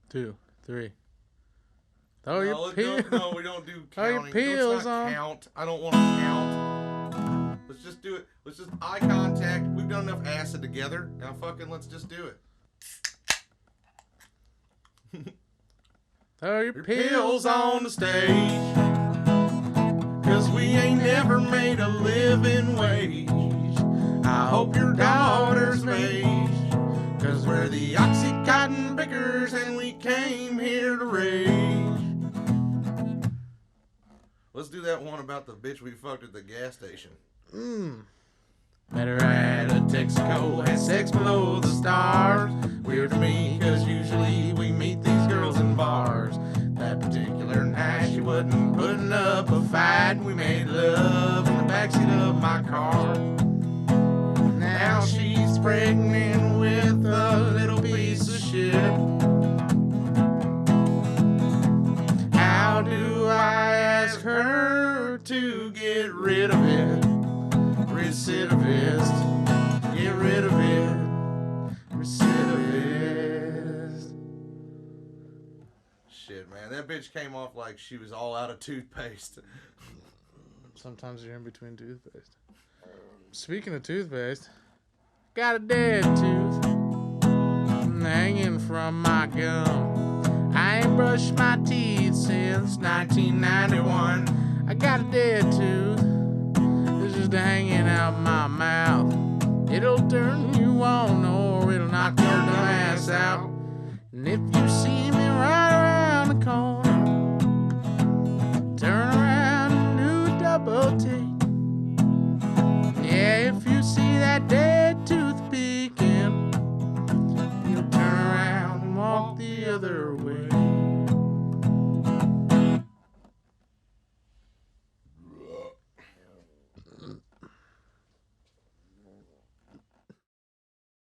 2, 3. Throw your No, we don't do counting. Throw your pills on. Count. I don't want to count. Let's just do it. Let's just eye contact. We've done enough acid together. Now fucking let's just do it. Throw your pills on the stage. 'Cause we ain't never made a living wage. I hope your daughter's raised. 'Cause we're the Oxycotton Bickers and we came here to rage. Let's do that one about the bitch we fucked at the gas station. Met her at a Texaco, had sex below the stars. Weird to me, 'cause usually we meet these girls in bars. That particular night she wasn't putting up a fight. We made love in the backseat of my car. Now she's pregnant with a little piece of shit. How do I ask her to get rid of it? Recidivist. Get rid of it. Recidivist. Shit, man. That bitch came off like she was all out of toothpaste. Sometimes you're in between toothpaste. Speaking of toothpaste, got a dead tooth hanging from my gum. I ain't brushed my teeth since 1991. I got a dead tooth. It's just hanging out my mouth. It'll turn you on or it'll knock your dumb ass out. And if you see me right around the corner, turn around and do a double take. Yeah, if you see that dead tooth peeking, you'll turn around and walk the other way.